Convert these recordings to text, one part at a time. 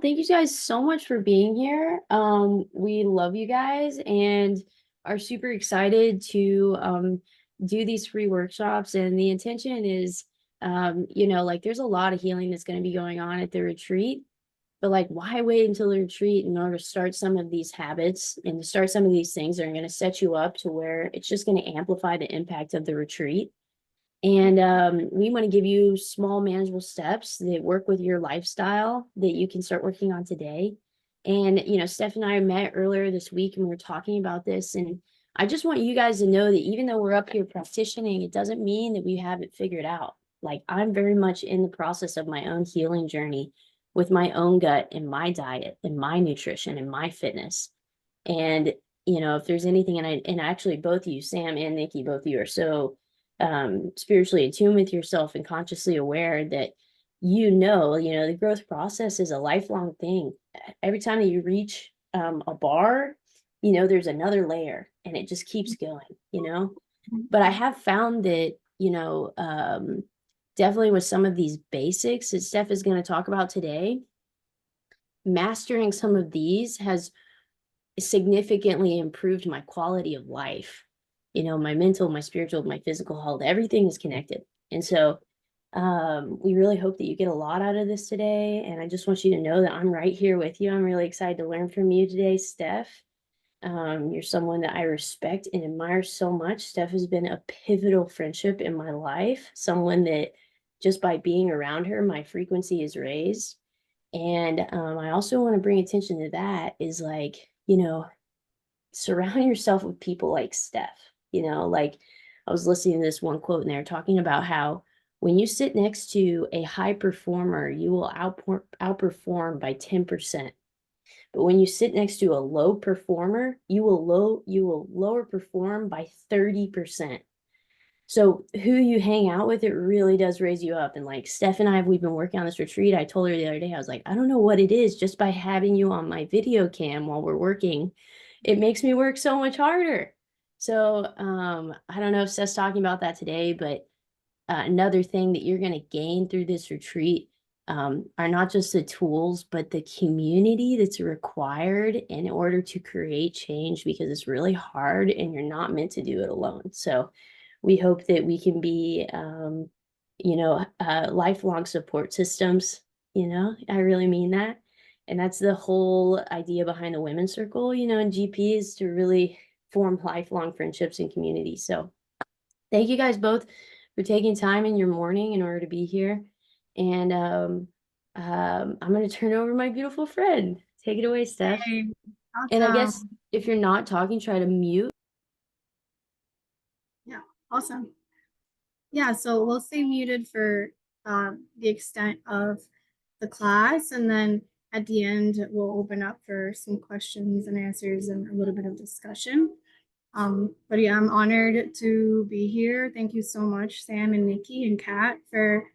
Thank you guys so much for being here. We love you guys and are super excited to do these free workshops. And the intention is, like there's a lot of healing that's going to be going on at the retreat. But like, why wait until the retreat in order to start some of these habits and to start some of these things that are going to set you up to where it's just going to amplify the impact of the retreat. And we want to give you small, manageable steps that work with your lifestyle that you can start working on today. And, Steph and I met earlier this week and we were talking about this. And I just want you guys to know that even though we're up here practicing, it doesn't mean that we have it figured out. Like, I'm very much in the process of my own healing journey with my own gut and my diet and my nutrition and my fitness. And, if there's anything, and actually both of you, Sam and Nikki, both of you are so spiritually attuned with yourself and consciously aware that the growth process is a lifelong thing. Every time that you reach a bar, there's another layer and it just keeps going. But I have found that, definitely with some of these basics that Steph is going to talk about today, mastering some of these has significantly improved my quality of life. My mental, my spiritual, my physical health, everything is connected. And so we really hope that you get a lot out of this today. And I just want you to know that I'm right here with you. I'm really excited to learn from you today, Steph. You're someone that I respect and admire so much. Steph has been a pivotal friendship in my life, someone that just by being around her, my frequency is raised. And I also want to bring attention to that is like, surround yourself with people like Steph. Like I was listening to this one quote and they were talking about how when you sit next to a high performer, you will outperform by 10%. But when you sit next to a low performer, you will lower perform by 30%. So who you hang out with, it really does raise you up. And like Steph and we've been working on this retreat. I told her the other day, I was like, I don't know what it is. Just by having you on my video cam while we're working, it makes me work so much harder. So I don't know if Steph's talking about that today, but another thing that you're going to gain through this retreat are not just the tools, but the community that's required in order to create change, because it's really hard and you're not meant to do it alone. So we hope that we can be, lifelong support systems. I really mean that. And that's the whole idea behind the Women's Circle, in GP, is to really form lifelong friendships and community. So thank you guys both for taking time in your morning in order to be here. And I'm going to turn over my beautiful friend. Take it away, Steph. Hey, And I guess awesome. if you're not talking, try to mute. Yeah, awesome. Yeah, so we'll stay muted for the extent of the class, and then at the end, we'll open up for some questions and answers and a little bit of discussion. But yeah, I'm honored to be here. Thank you so much, Sam and Nikki and Kat, for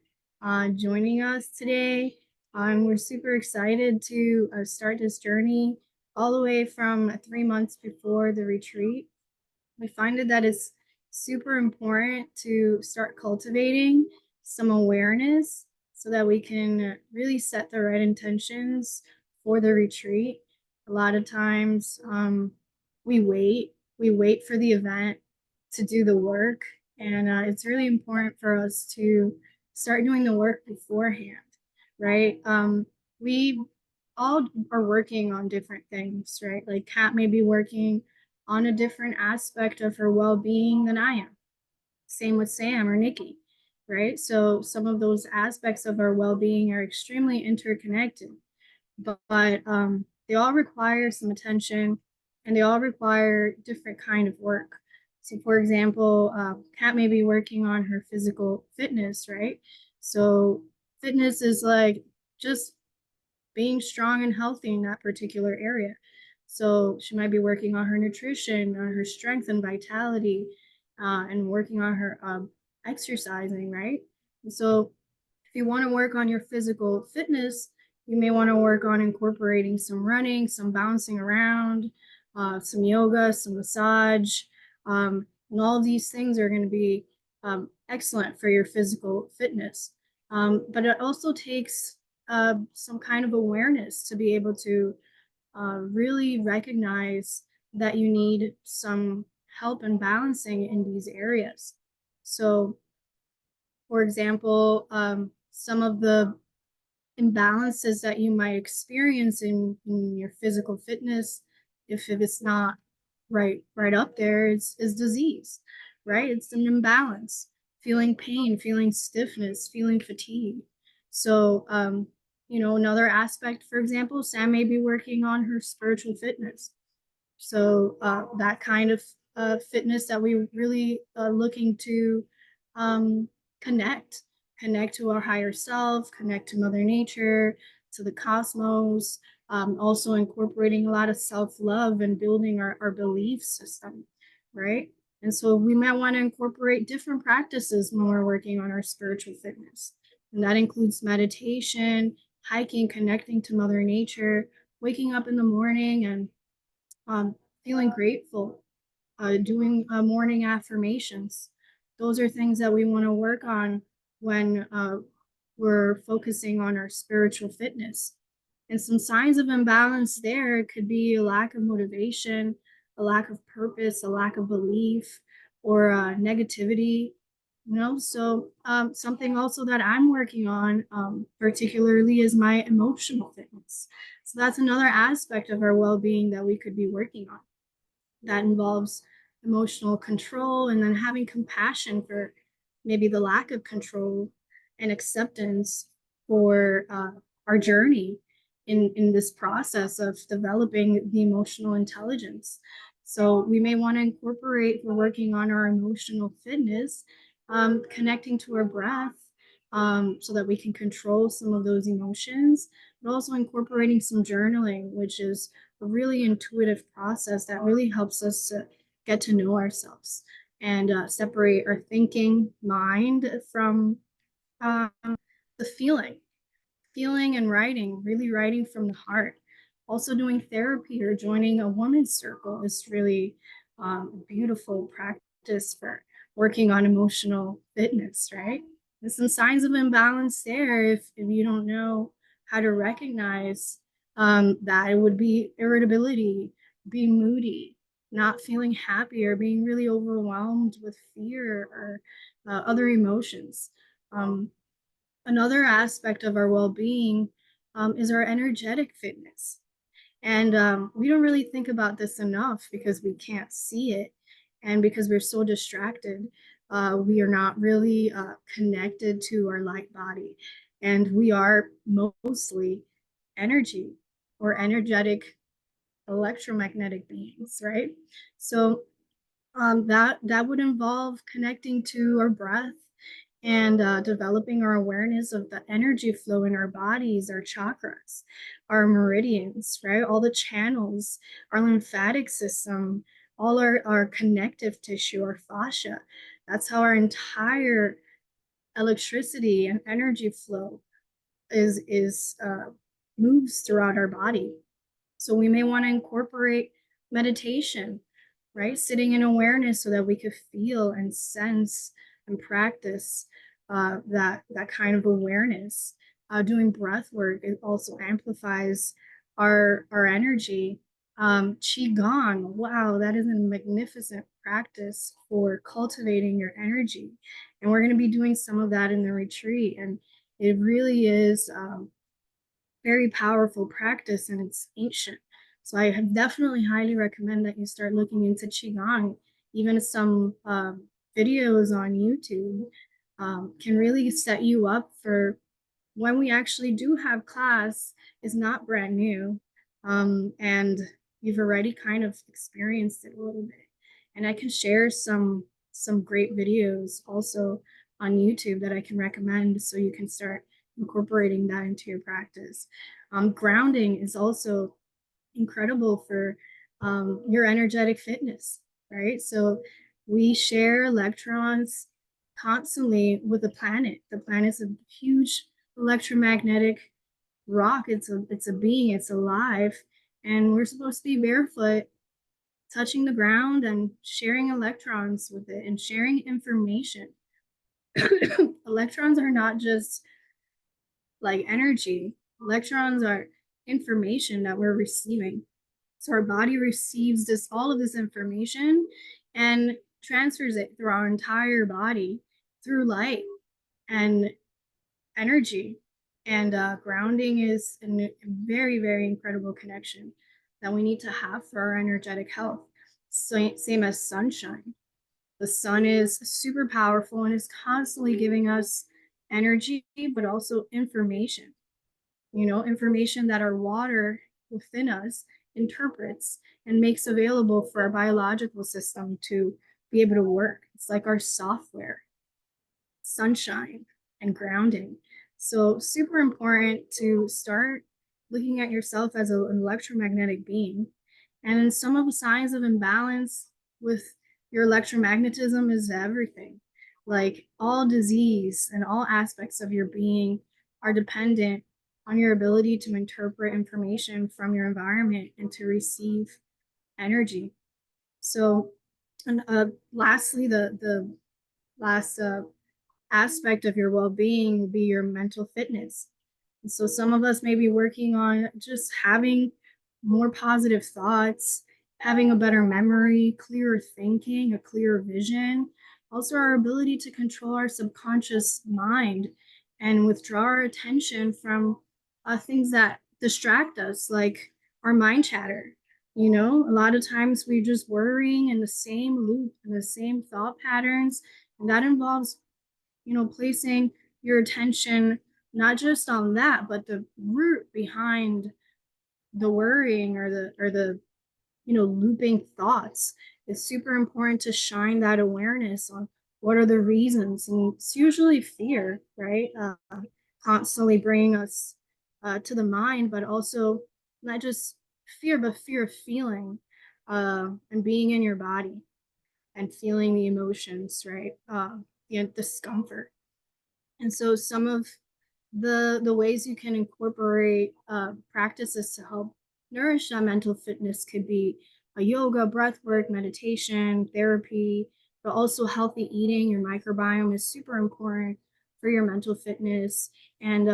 joining us today. We're super excited to start this journey all the way from 3 months before the retreat. We find that it's super important to start cultivating some awareness so that we can really set the right intentions for the retreat. A lot of times we wait for the event to do the work, and it's really important for us to start doing the work beforehand, right? We all are working on different things, right? Like Kat may be working on a different aspect of her well-being than I am. Same with Sam or Nikki, right? So some of those aspects of our well-being are extremely interconnected, but they all require some attention and they all require different kind of work. So for example, Kat may be working on her physical fitness, right? So fitness is like just being strong and healthy in that particular area. So she might be working on her nutrition, on her strength and vitality, and working on her exercising, right? And so if you want to work on your physical fitness, you may want to work on incorporating some running, some bouncing around, some yoga, some massage. And all of these things are going to be excellent for your physical fitness. But it also takes some kind of awareness to be able to really recognize that you need some help and balancing in these areas. So, for example, some of the imbalances that you might experience in your physical fitness, if it's not right up there, is disease, right? It's an imbalance, feeling pain, feeling stiffness, feeling fatigue. So another aspect, for example, Sam may be working on her spiritual fitness. So that kind of fitness that we really looking to um, connect, connect to our higher self, connect to Mother Nature, to the cosmos. Also incorporating a lot of self-love and building our belief system, right? And so we might want to incorporate different practices when we're working on our spiritual fitness. And that includes meditation, hiking, connecting to Mother Nature, waking up in the morning and um, feeling grateful, doing morning affirmations. Those are things that we want to work on when we're focusing on our spiritual fitness. And some signs of imbalance there could be a lack of motivation, a lack of purpose, a lack of belief, or negativity. So something also that I'm working on, particularly, is my emotional fitness. So that's another aspect of our well-being that we could be working on. That involves emotional control and then having compassion for maybe the lack of control and acceptance for our journey in this process of developing the emotional intelligence. So we may want to incorporate, for working on our emotional fitness, connecting to our breath, so that we can control some of those emotions, but also incorporating some journaling, which is a really intuitive process that really helps us to get to know ourselves and separate our thinking mind from um, the feeling and writing, really writing from the heart. Also, doing therapy or joining a women's circle is really beautiful practice for working on emotional fitness, right? There's some signs of imbalance there. If you don't know how to recognize that, it would be irritability, being moody, not feeling happy, or being really overwhelmed with fear or other emotions. Um, Another aspect of our well-being is our energetic fitness. And we don't really think about this enough because we can't see it. And because we're so distracted, we are not really connected to our light body. And we are mostly energy or energetic electromagnetic beings, right? So that would involve connecting to our breath and developing our awareness of the energy flow in our bodies, our chakras, our meridians, right? All the channels, our lymphatic system, all our connective tissue, our fascia. That's how our entire electricity and energy flow is moves throughout our body. So we may want to incorporate meditation, right? Sitting in awareness so that we could feel and sense and practice that kind of awareness. Doing breath work, it also amplifies our energy. Qigong, wow, that is a magnificent practice for cultivating your energy. And we're going to be doing some of that in the retreat. And it really is very powerful practice, and it's ancient. So I have definitely highly recommend that you start looking into Qigong. Even some videos on YouTube can really set you up for when we actually do have class is not brand new, and you've already kind of experienced it a little bit. And I can share some great videos also on YouTube that I can recommend so you can start incorporating that into your practice. Grounding is also incredible for your energetic fitness, right? So we share electrons constantly with the planet. The planet's a huge electromagnetic rock. It's a being. It's alive, and we're supposed to be barefoot, touching the ground and sharing electrons with it and sharing information. Electrons are not just like energy. Electrons are information that we're receiving. So our body receives this all of this information and transfers it through our entire body through light and energy. And grounding is a very, very incredible connection that we need to have for our energetic health. So, same as sunshine. The sun is super powerful and is constantly giving us energy, but also information. Information that our water within us interprets and makes available for our biological system to be able to work. It's like our software, sunshine, and grounding. So, super important to start looking at yourself as an electromagnetic being. And some of the signs of imbalance with your electromagnetism is everything. Like all disease and all aspects of your being are dependent on your ability to interpret information from your environment and to receive energy. So, and lastly, the last aspect of your well-being will be your mental fitness. And so some of us may be working on just having more positive thoughts, having a better memory, clearer thinking, a clearer vision, also our ability to control our subconscious mind and withdraw our attention from things that distract us, like our mind chatter. A lot of times we're just worrying in the same loop and the same thought patterns, and that involves placing your attention not just on that, but the root behind the worrying or the looping thoughts. It's super important to shine that awareness on what are the reasons, and it's usually fear, right? Constantly bringing us to the mind, but also not just fear, but fear of feeling and being in your body and feeling the emotions, right? The discomfort. And so some of the ways you can incorporate practices to help nourish that mental fitness could be a yoga, breath work, meditation, therapy, but also healthy eating. Your microbiome is super important for your mental fitness. And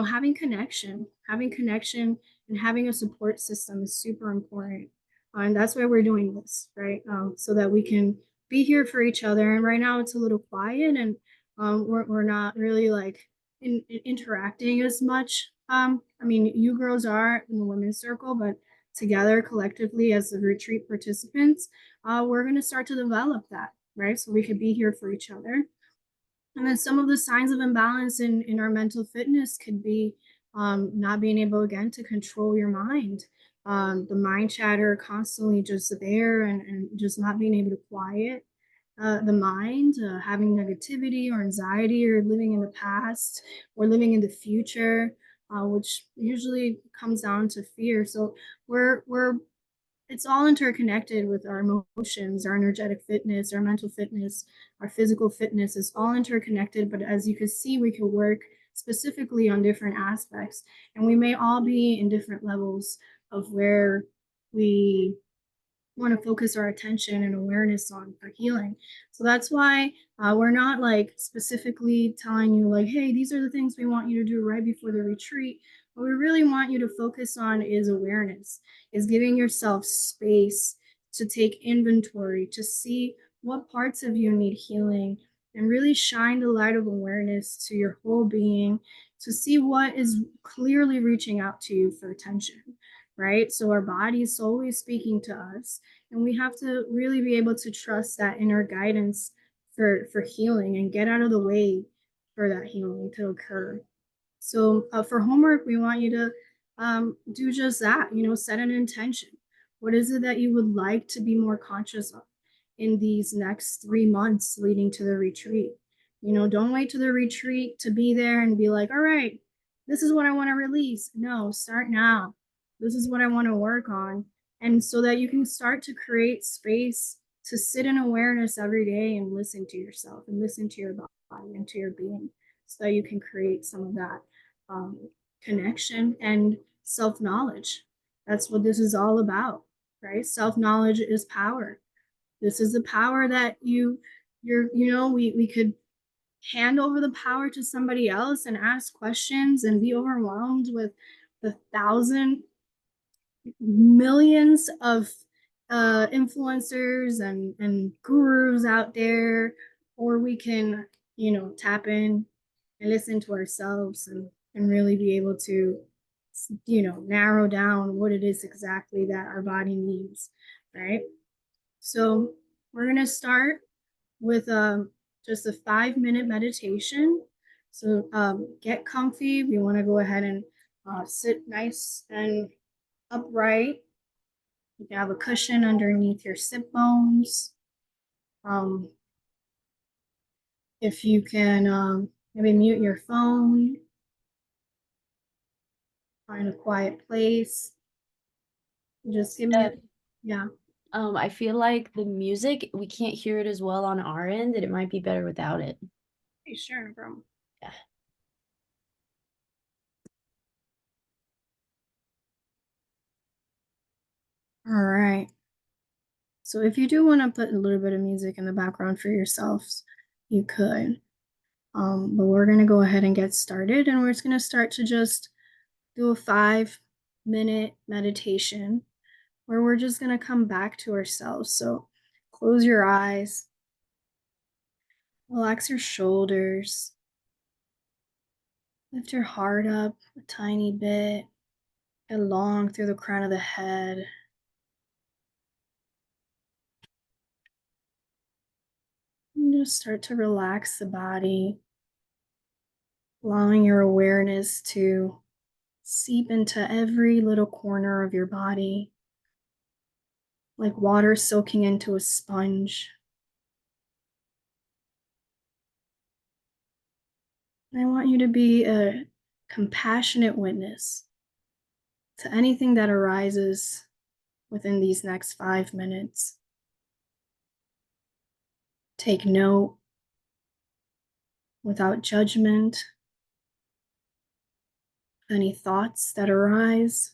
having connection and having a support system is super important. And that's why we're doing this, right? So that we can be here for each other. And right now it's a little quiet, and we're not really like interacting as much. I mean, you girls are in the women's circle, but together collectively as the retreat participants, we're going to start to develop that, right? So we could be here for each other. And then some of the signs of imbalance in our mental fitness could be not being able, again, to control your mind. The mind chatter constantly just there and just not being able to quiet the mind, having negativity or anxiety, or living in the past or living in the future, which usually comes down to fear. So we're it's all interconnected with our emotions, our energetic fitness, our mental fitness, our physical fitness is all interconnected. But as you can see, we can work specifically on different aspects, and we may all be in different levels of where we want to focus our attention and awareness on for healing. So that's why we're not like specifically telling you like, hey, these are the things we want you to do right before the retreat. What we really want you to focus on is awareness, is giving yourself space to take inventory, to see what parts of you need healing, and really shine the light of awareness to your whole being to see what is clearly reaching out to you for attention, right? So our body is always speaking to us, and we have to really be able to trust that inner guidance for healing and get out of the way for that healing to occur. So for homework, we want you to do just that. Set an intention. What is it that you would like to be more conscious of in these next 3 months leading to the retreat? Don't wait to the retreat to be there and be like, all right, this is what I want to release. No, start now. This is what I want to work on. And so that you can start to create space to sit in awareness every day and listen to yourself and listen to your body and to your being, so that you can create some of that um, connection and self knowledge. That's what this is all about, right? Self knowledge is power. This is the power that we could hand over the power to somebody else and ask questions and be overwhelmed with the thousand millions of influencers and gurus out there, or we can, tap in and listen to ourselves and really be able to, narrow down what it is exactly that our body needs, right? So we're gonna start with just a 5-minute meditation. So get comfy. We want to go ahead and sit nice and upright. You can have a cushion underneath your sit bones. Um, if you can maybe mute your phone, find a quiet place. Just give me a, Uh, yeah. I feel like the music, we can't hear it as well on our end, and it might be better without it. Hey, sure, bro. Yeah. All right. So if you do want to put a little bit of music in the background for yourselves, you could. But we're going to go ahead and get started, and we're just going to start to just do a 5-minute meditation where we're just going to come back to ourselves. So close your eyes, relax your shoulders, lift your heart up a tiny bit, get long through the crown of the head. And just start to relax the body, allowing your awareness to seep into every little corner of your body, like water soaking into a sponge. And I want you to be a compassionate witness to anything that arises within these next 5 minutes. Take note without judgment of any thoughts that arise,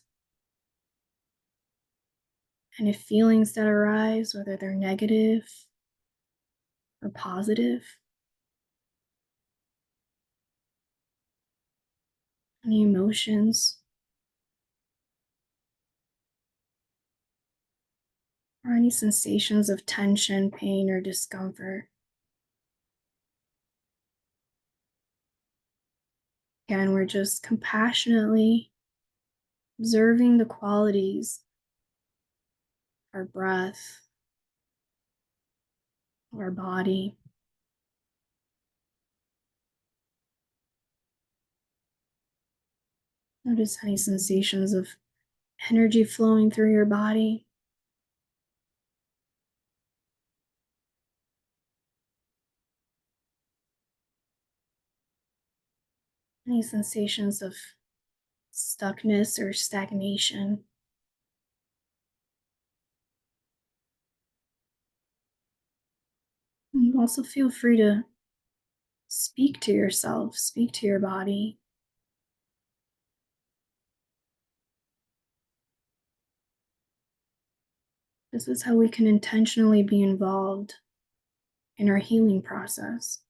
any feelings that arise, whether they're negative or positive, any emotions, or any sensations of tension, pain, or discomfort. Again, we're just compassionately observing the qualities of our breath, of our body. Notice any sensations of energy flowing through your body. Any sensations of stuckness or stagnation. And you also feel free to speak to yourself, speak to your body. This is how we can intentionally be involved in our healing process.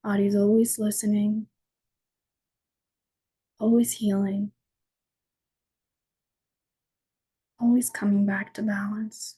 Body's always listening, always healing, always coming back to balance.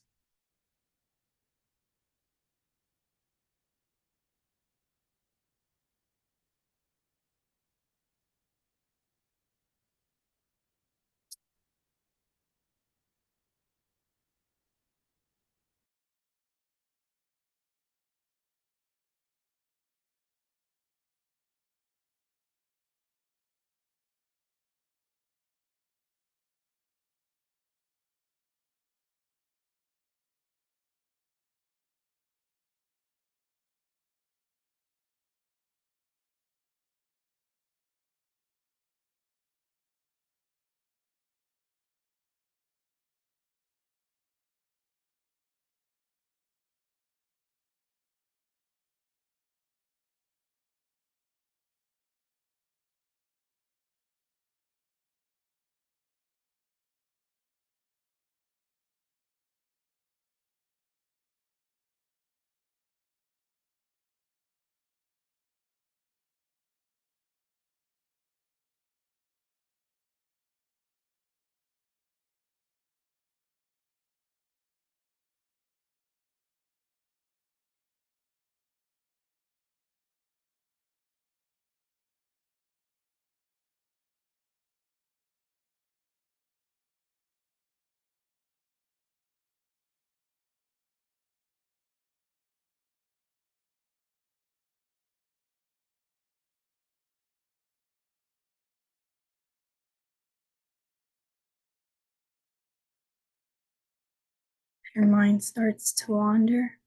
Your mind starts to wander.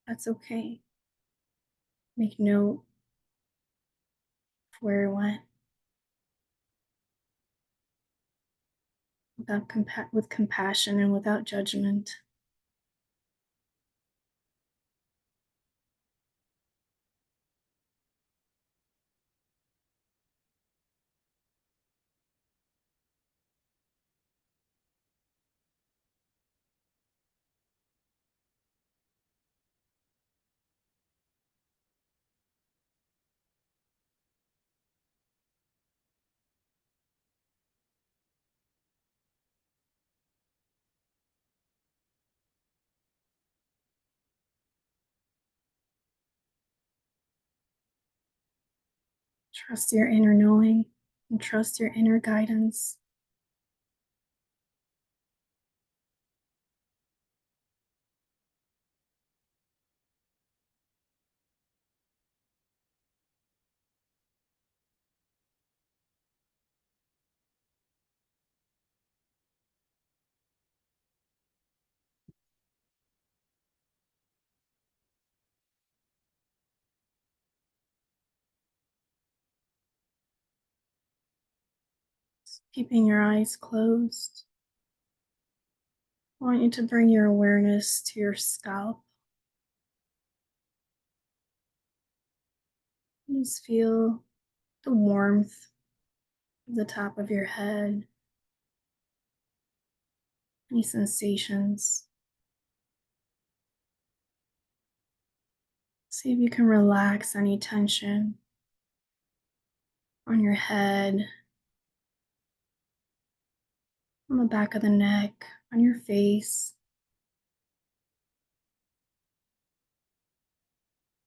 That's okay. Make note of where it went with compassion and without judgment. Trust your inner knowing and trust your inner guidance. Keeping your eyes closed, I want you to bring your awareness to your scalp. Just feel the warmth of the top of your head, any sensations. See if you can relax any tension on your head, on the back of the neck, on your face.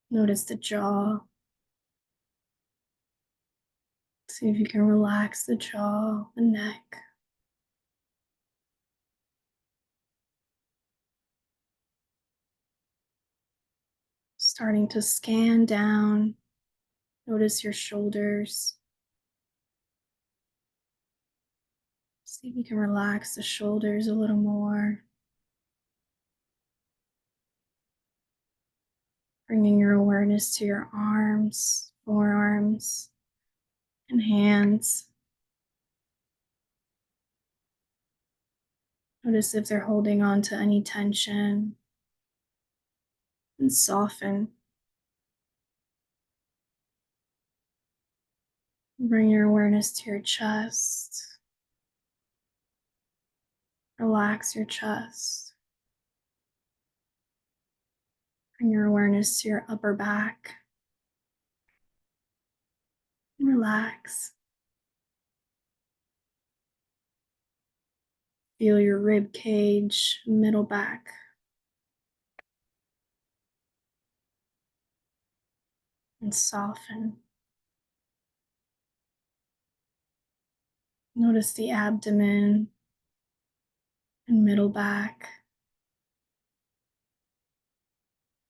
Notice the jaw. See if you can relax the jaw, the neck. Starting to scan down. Notice your shoulders. See if you can relax the shoulders a little more. Bringing your awareness to your arms, forearms, and hands. Notice if they're holding on to any tension and soften. Bring your awareness to your chest. Relax your chest. Bring your awareness to your upper back. Relax. Feel your rib cage, middle back. And soften. Notice the abdomen and middle back.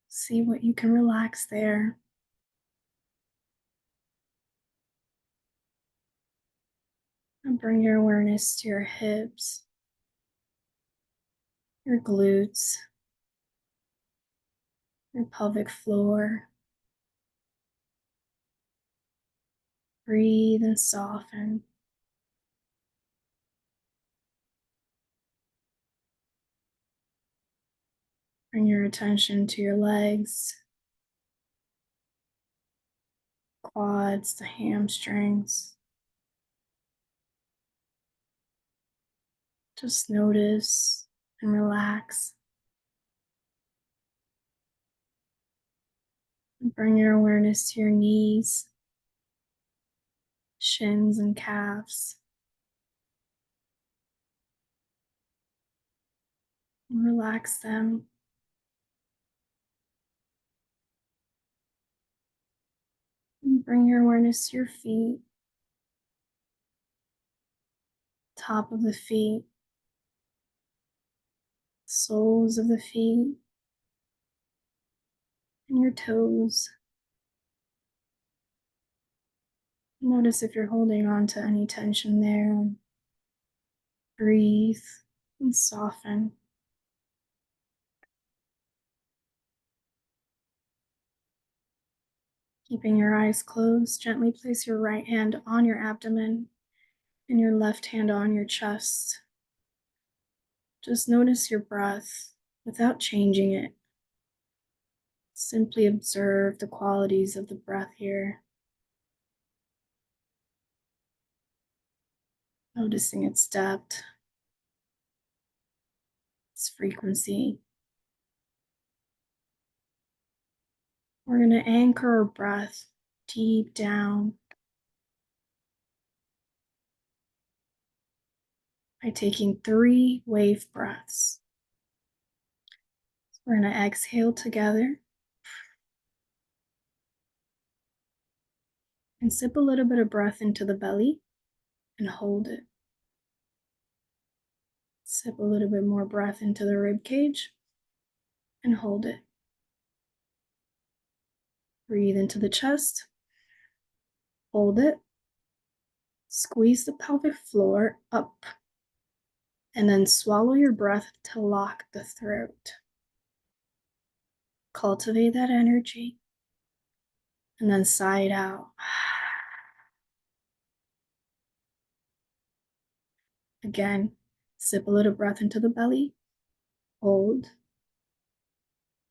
See what you can relax there. And bring your awareness to your hips, your glutes, your pelvic floor. Breathe and soften. Bring your attention to your legs, quads, the hamstrings. Just notice and relax. And bring your awareness to your knees, shins, and calves. And relax them. And bring your awareness to your feet, top of the feet, soles of the feet, and your toes. Notice if you're holding on to any tension there. Breathe and soften. Keeping your eyes closed, gently place your right hand on your abdomen and your left hand on your chest. Just notice your breath without changing it. Simply observe the qualities of the breath here, noticing its depth, its frequency. We're going to anchor our breath deep down by taking 3 wave breaths. We're going to exhale together and sip a little bit of breath into the belly and hold it. Sip a little bit more breath into the rib cage and hold it. Breathe into the chest, hold it, squeeze the pelvic floor up, and then swallow your breath to lock the throat. Cultivate that energy, and then sigh it out. Again, sip a little breath into the belly, hold,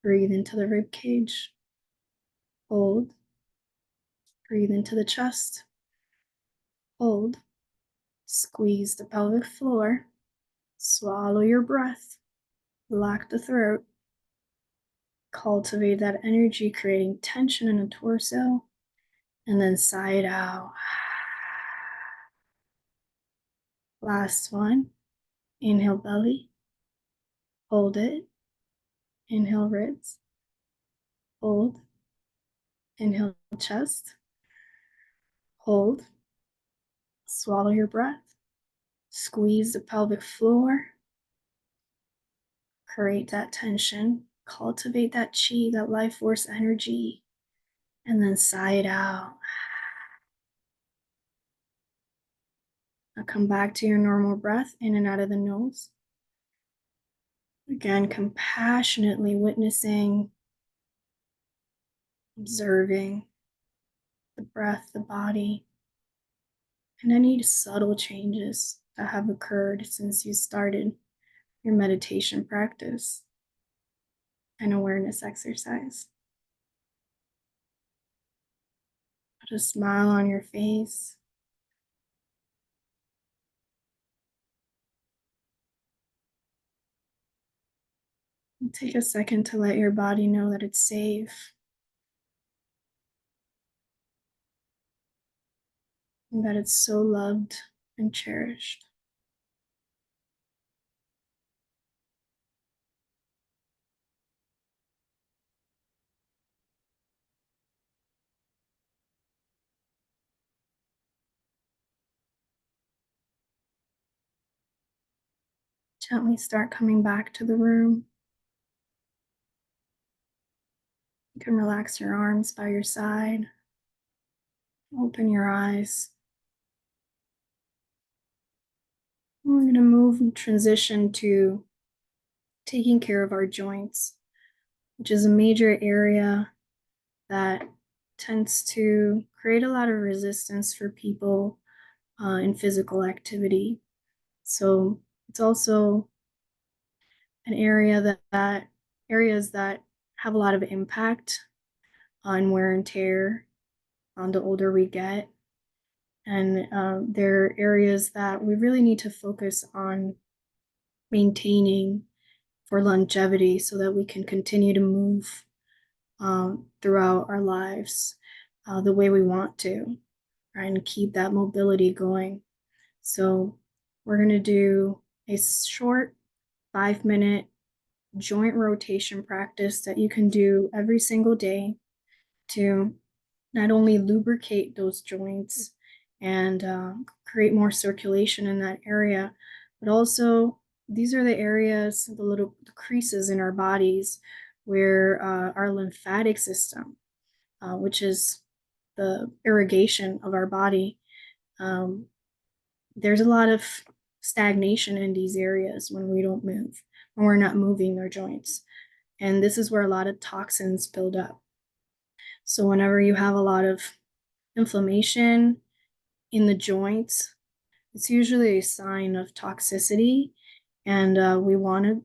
breathe into the rib cage, hold, breathe into the chest, hold, squeeze the pelvic floor, swallow your breath, lock the throat, cultivate that energy, creating tension in the torso, and then sigh it out. Last one. Inhale belly, hold it, inhale ribs, hold, inhale chest, hold, swallow your breath, squeeze the pelvic floor, create that tension, cultivate that chi, that life force energy, and then sigh it out. Now come back to your normal breath in and out of the nose. Again, compassionately witnessing, observing the breath, the body, and any subtle changes that have occurred since you started your meditation practice and awareness exercise. Put a smile on your face. And take a second to let your body know that it's safe and that it's so loved and cherished. Gently start coming back to the room. You can relax your arms by your side. Open your eyes. We're going to move and transition to taking care of our joints, which is a major area that tends to create a lot of resistance for people in physical activity. So it's also an area that areas that have a lot of impact on wear and tear on the older we get. And they're areas that we really need to focus on maintaining for longevity so that we can continue to move throughout our lives the way we want to, right? And keep that mobility going. So we're going to do a short 5-minute joint rotation practice that you can do every single day to not only lubricate those joints and create more circulation in that area, but also these are the areas, the little creases in our bodies where our lymphatic system, which is the irrigation of our body, there's a lot of stagnation in these areas when we don't move, when we're not moving our joints. And this is where a lot of toxins build up. So whenever you have a lot of inflammation in the joints, it's usually a sign of toxicity, and we want to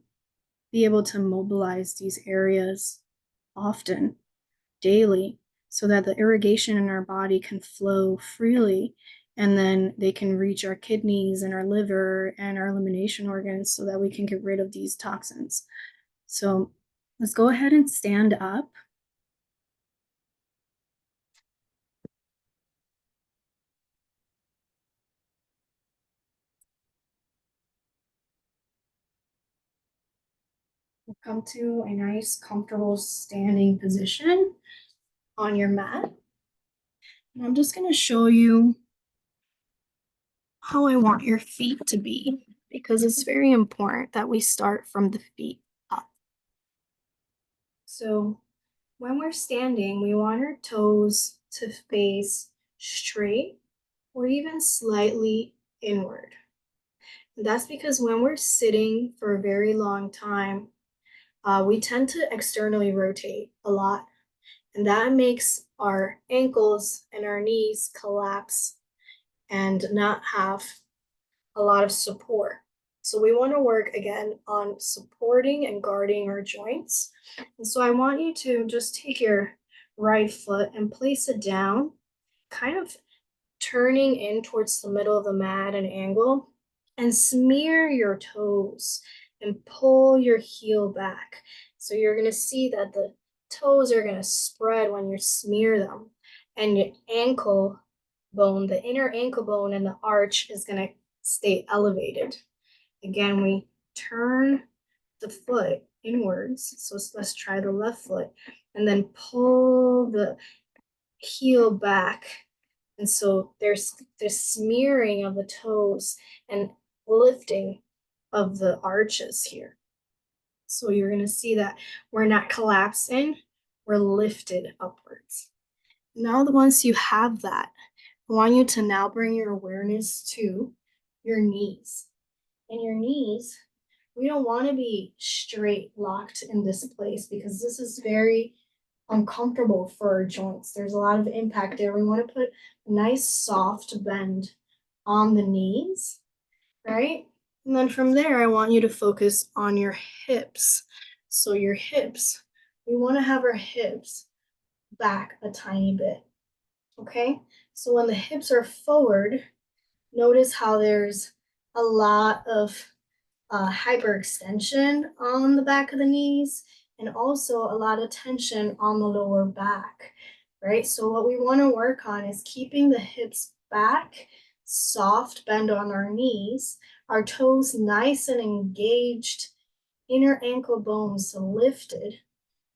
be able to mobilize these areas often, daily, so that the irrigation in our body can flow freely, and then they can reach our kidneys and our liver and our elimination organs so that we can get rid of these toxins. So let's go ahead and stand up. Come to a nice, comfortable standing position on your mat. And I'm just going to show you how I want your feet to be, because it's very important that we start from the feet up. So when we're standing, we want our toes to face straight or even slightly inward. And that's because when we're sitting for a very long time, we tend to externally rotate a lot, and that makes our ankles and our knees collapse and not have a lot of support. So we want to work again on supporting and guarding our joints. And so I want you to just take your right foot and place it down, kind of turning in towards the middle of the mat and angle, and smear your toes and pull your heel back. So you're going to see that the toes are going to spread when you smear them, and your ankle bone, the inner ankle bone and the arch is going to stay elevated. Again, we turn the foot inwards. So let's try the left foot, and then pull the heel back. And so there's this smearing of the toes and lifting of the arches here. So you're going to see that we're not collapsing, we're lifted upwards. Now that once you have that, I want you to now bring your awareness to your knees. And your knees, we don't want to be straight locked in this place because this is very uncomfortable for our joints. There's a lot of impact there. We want to put a nice soft bend on the knees, right? And then from there, I want you to focus on your hips. So your hips, we want to have our hips back a tiny bit, okay? So when the hips are forward, notice how there's a lot of hyperextension on the back of the knees, and also a lot of tension on the lower back, right? So what we want to work on is keeping the hips back, soft bend on our knees, our toes nice and engaged, inner ankle bones lifted,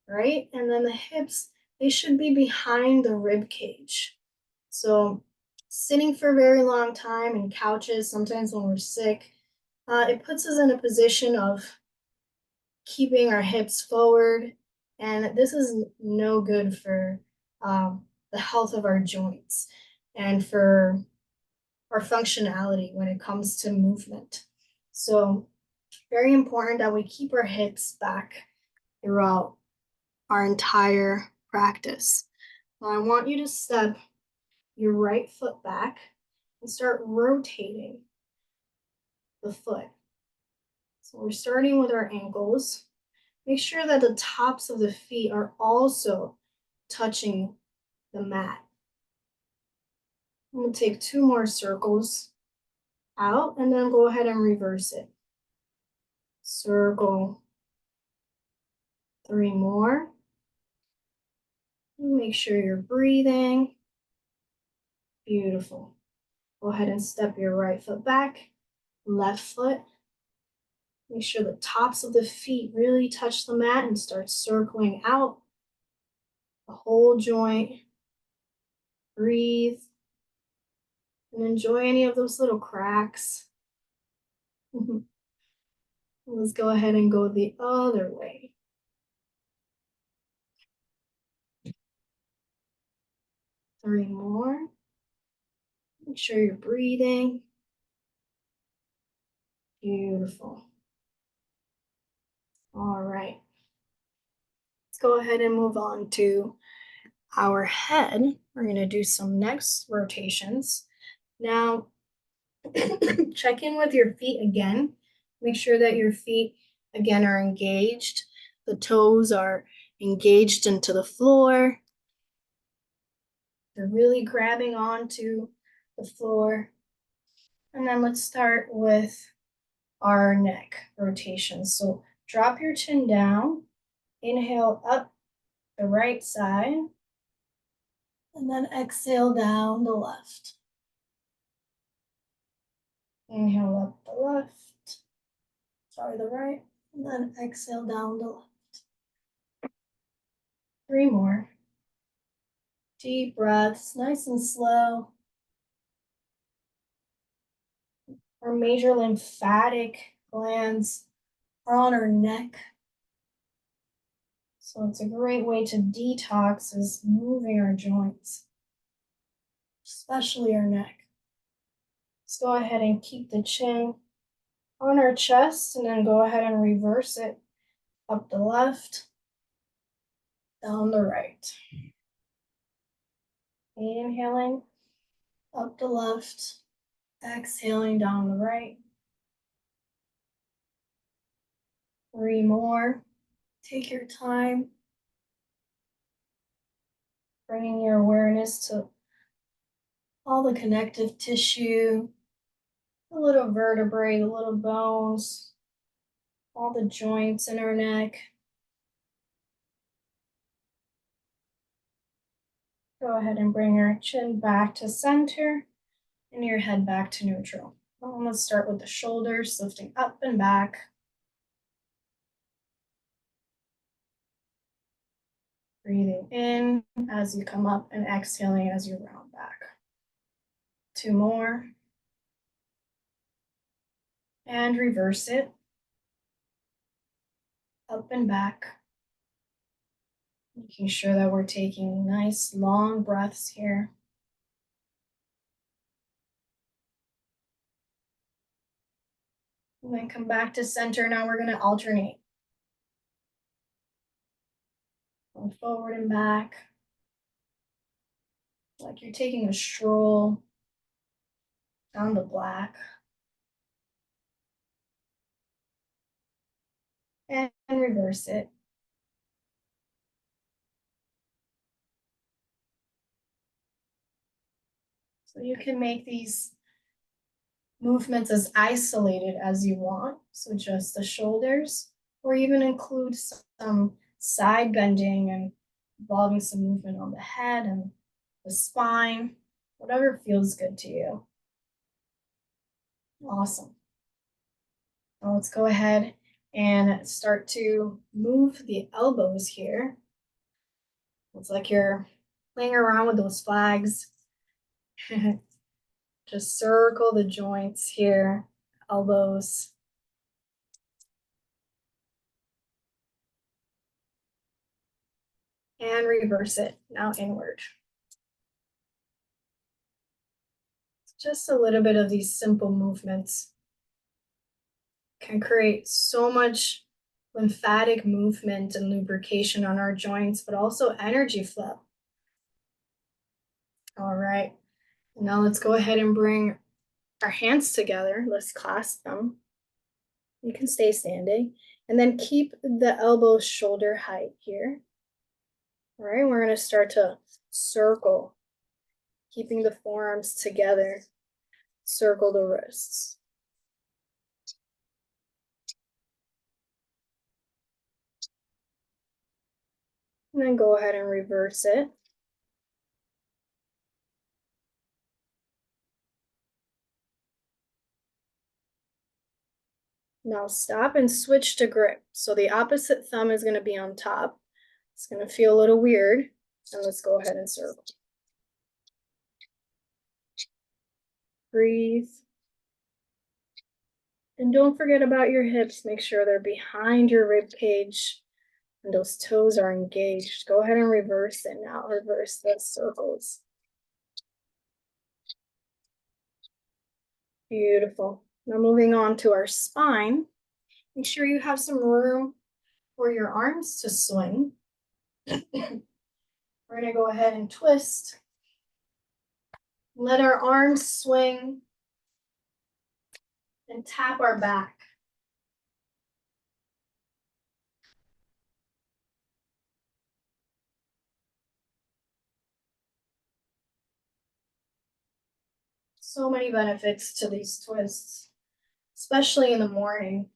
right? And then the hips, they should be behind the rib cage. So sitting for a very long time in couches, sometimes when we're sick, it puts us in a position of keeping our hips forward, and this is no good for the health of our joints and for our functionality when it comes to movement. So very important that we keep our hips back throughout our entire practice. Now I want you to step your right foot back and start rotating the foot. So we're starting with our ankles. Make sure that the tops of the feet are also touching the mat. I'm going to take 2 more circles out and then go ahead and reverse it. Circle 3 more. Make sure you're breathing. Beautiful. Go ahead and step your right foot back, left foot. Make sure the tops of the feet really touch the mat and start circling out the whole joint. Breathe and enjoy any of those little cracks. Let's go ahead and go the other way. 3 more. Make sure you're breathing. Beautiful. All right. Let's go ahead and move on to our head. We're going to do some next rotations. Now, check in with your feet again. Make sure that your feet, again, are engaged. The toes are engaged into the floor. They're really grabbing onto the floor. And then let's start with our neck rotation. So drop your chin down, inhale up the right side, and then exhale down the left. Inhale up the left, sorry, the right, and then exhale down the left. 3 more. Deep breaths, nice and slow. Our major lymphatic glands are on our neck. So it's a great way to detox is moving our joints, especially our neck. Let's go ahead and keep the chin on our chest and then go ahead and reverse it up the left, down the right. Inhaling up the left, exhaling down the right. 3 more. Take your time, bringing your awareness to all the connective tissue, the little vertebrae, the little bones, all the joints in our neck. Go ahead and bring your chin back to center and your head back to neutral. Well, let's start with the shoulders, lifting up and back. Breathing in as you come up and exhaling as you round back. 2 more. And reverse it. Up and back. Making sure that we're taking nice long breaths here. And then come back to center. Now we're going to alternate. Going forward and back. Like you're taking a stroll down the black. And reverse it. So you can make these movements as isolated as you want. So just the shoulders, or even include some side bending and involving some movement on the head and the spine, whatever feels good to you. Awesome. Now let's go ahead and start to move the elbows here. It's like you're playing around with those flags. Just circle the joints here, elbows. And reverse it, now inward. Just a little bit of these simple movements can create so much lymphatic movement and lubrication on our joints, but also energy flow. All right, now let's go ahead and bring our hands together. Let's clasp them. You can stay standing and then keep the elbows shoulder height here. All right, we're going to start to circle, keeping the forearms together. Circle the wrists. And then go ahead and reverse it. Now stop and switch to grip. So the opposite thumb is going to be on top. It's going to feel a little weird. And let's go ahead and circle. Breathe. And don't forget about your hips. Make sure they're behind your rib cage and those toes are engaged. Go ahead and reverse it now. Reverse the circles. Beautiful. Now moving on to our spine. Make sure you have some room for your arms to swing. We're gonna go ahead and twist. Let our arms swing and tap our back. So many benefits to these twists, especially in the morning.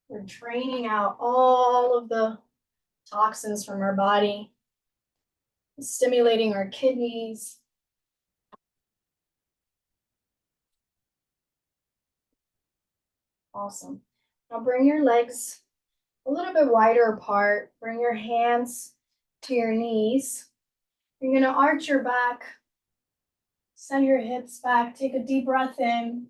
We're draining out all of the toxins from our body, stimulating our kidneys. Awesome. Now bring your legs a little bit wider apart. Bring your hands to your knees. You're going to arch your back, send your hips back, take a deep breath in.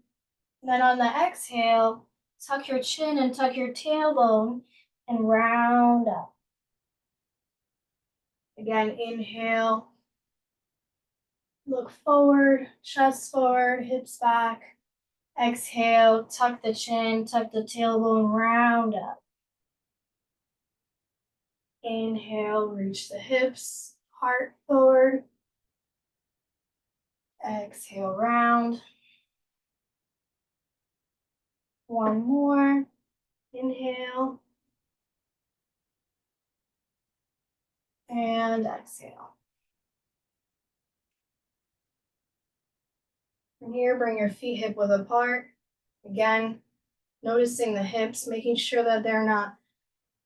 Then on the exhale, tuck your chin and tuck your tailbone and round up. Again, inhale. Look forward, chest forward, hips back. Exhale, tuck the chin, tuck the tailbone, round up. Inhale, reach the hips, heart forward. Exhale, round. One more. Inhale. And exhale. From here, bring your feet hip width apart. Again, noticing the hips, making sure that they're not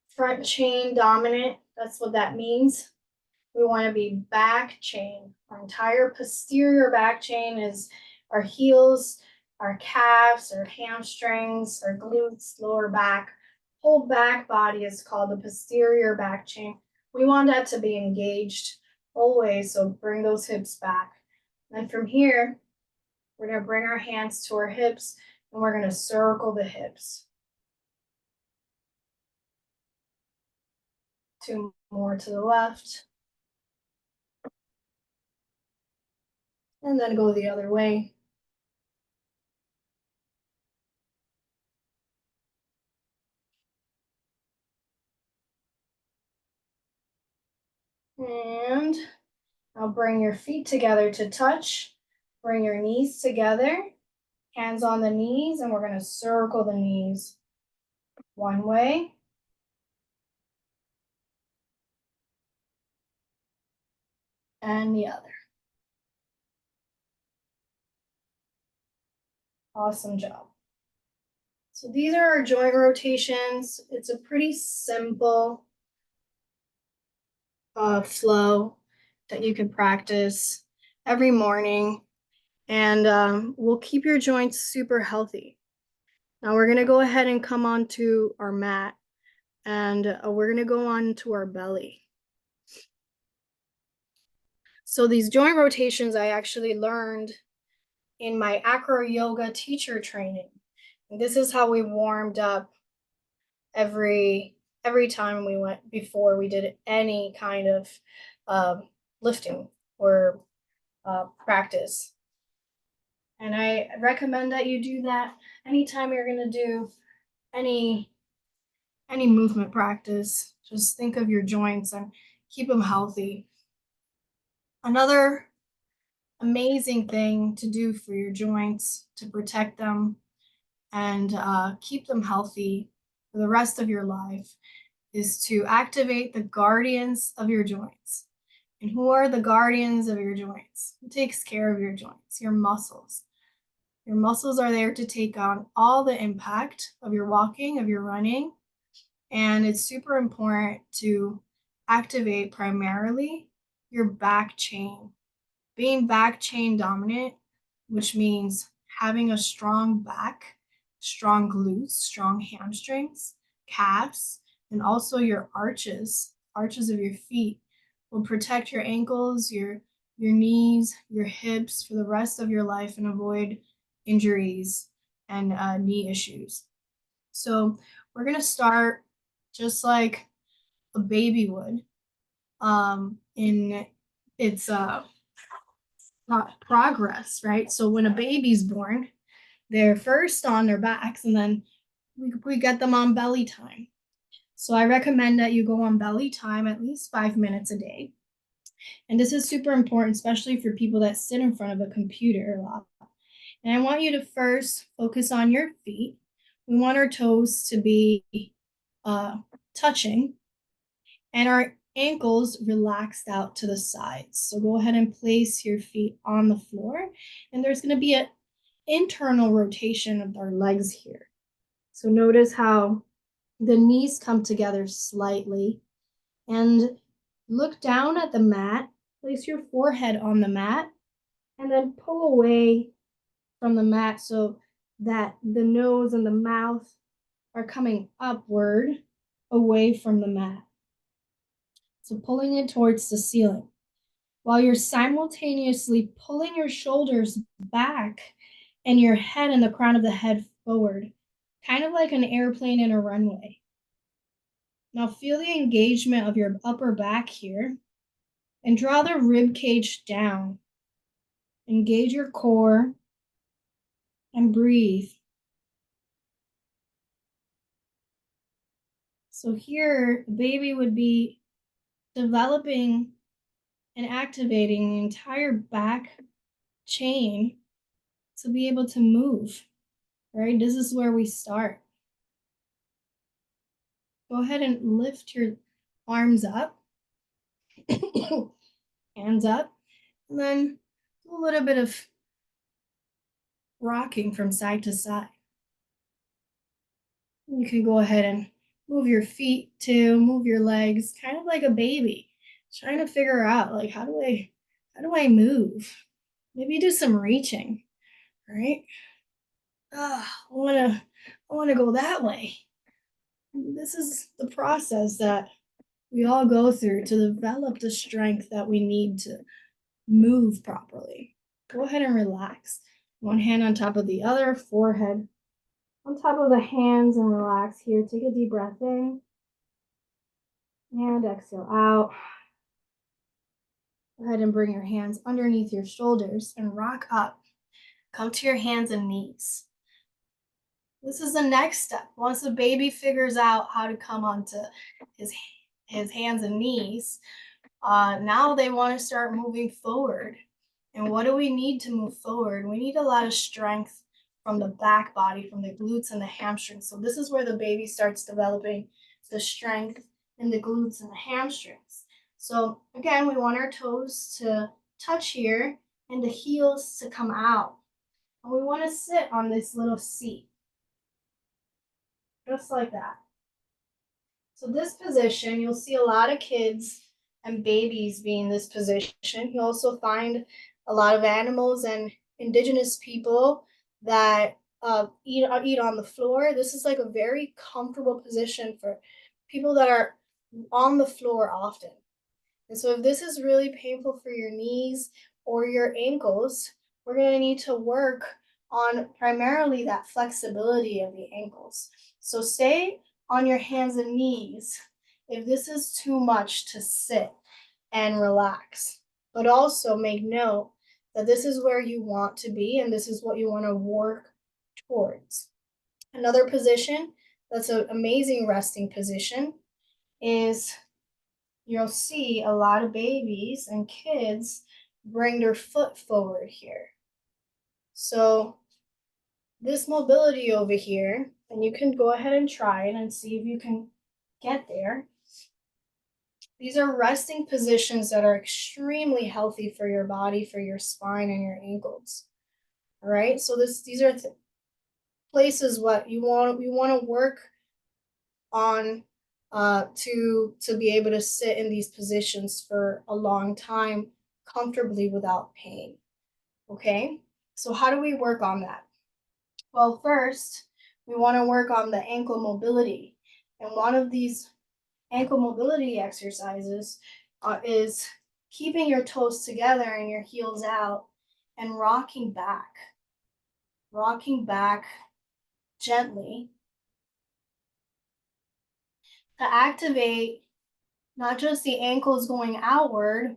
front chain dominant. That's what that means. We want to be back chain. Our entire posterior back chain is our heels, our calves, our hamstrings, our glutes, lower back. Whole back body is called the posterior back chain. We want that to be engaged always, so bring those hips back. And from here, we're going to bring our hands to our hips and we're going to circle the hips. Two more to the left. And then go the other way. And now bring your feet together to touch. Bring your knees together, hands on the knees, and we're going to circle the knees. One way. And the other. Awesome job. So these are our joint rotations. It's a pretty simple flow that you can practice every morning, and will keep your joints super healthy. Now we're going to go ahead and come onto our mat, and we're going to go on to our belly. So these joint rotations I actually learned in my acro yoga teacher training. And this is how we warmed up every time we went before we did any kind of lifting or practice. And I recommend that you do that anytime you're going to do any movement practice. Just think of your joints and keep them healthy. Another amazing thing to do for your joints to protect them and keep them healthy for the rest of your life is to activate the guardians of your joints. And who are the guardians of your joints? Who takes care of your joints? Your muscles. Your muscles are there to take on all the impact of your walking, of your running. And it's super important to activate primarily your back chain. Being back chain dominant, which means having a strong back, strong glutes, strong hamstrings, calves, and also your arches of your feet will protect your ankles, your knees, your hips for the rest of your life and avoid injuries and knee issues. So we're going to start just like a baby would in its progress, right? So when a baby's born, they're first on their backs and then we get them on belly time. So I recommend that you go on belly time at least 5 minutes a day. And this is super important, especially for people that sit in front of a computer a lot. And I want you to first focus on your feet. We want our toes to be touching and our ankles relaxed out to the sides. So go ahead and place your feet on the floor. And there's going to be an internal rotation of our legs here. So notice how the knees come together slightly and look down at the mat. Place your forehead on the mat and then pull away from the mat so that the nose and the mouth are coming upward away from the mat. So pulling it towards the ceiling while you're simultaneously pulling your shoulders back and your head and the crown of the head forward, kind of like an airplane in a runway. Now feel the engagement of your upper back here and draw the rib cage down. Engage your core and breathe. So here, the baby would be developing and activating the entire back chain to be able to move, right? This is where we start. Go ahead and lift your arms up, hands up, and then do a little bit of rocking from side to side. You can go ahead and move your feet too, move your legs, kind of like a baby, trying to figure out like how do I move? Maybe do some reaching, right? I wanna go that way. This is the process that we all go through to develop the strength that we need to move properly. Go ahead and relax. One hand on top of the other, forehead on top of the hands, and relax here. Take a deep breath in and exhale out. Go ahead and bring your hands underneath your shoulders and rock up. Come to your hands and knees. This is the next step. Once the baby figures out how to come onto his hands and knees, now they want to start moving forward. And what do we need to move forward? We need a lot of strength from the back body, from the glutes and the hamstrings. So this is where the baby starts developing the strength in the glutes and the hamstrings. So again, we want our toes to touch here and the heels to come out. And we want to sit on this little seat, just like that. So this position, you'll see a lot of kids and babies be in this position. You also find a lot of animals and indigenous people that eat on the floor. This is like a very comfortable position for people that are on the floor often. And so if this is really painful for your knees or your ankles, we're going to need to work on primarily that flexibility of the ankles. So stay on your hands and knees if this is too much to sit and relax. But also make note that this is where you want to be and this is what you want to work towards. Another position that's an amazing resting position is you'll see a lot of babies and kids bring their foot forward here. So this mobility over here, and you can go ahead and try it and see if you can get there. These are resting positions that are extremely healthy for your body, for your spine and your ankles. All right, so these are places what you want to work on to be able to sit in these positions for a long time comfortably without pain. Okay, so how do we work on that? Well, first, we want to work on the ankle mobility. And one of these ankle mobility exercises is keeping your toes together and your heels out and rocking back gently to activate not just the ankles going outward,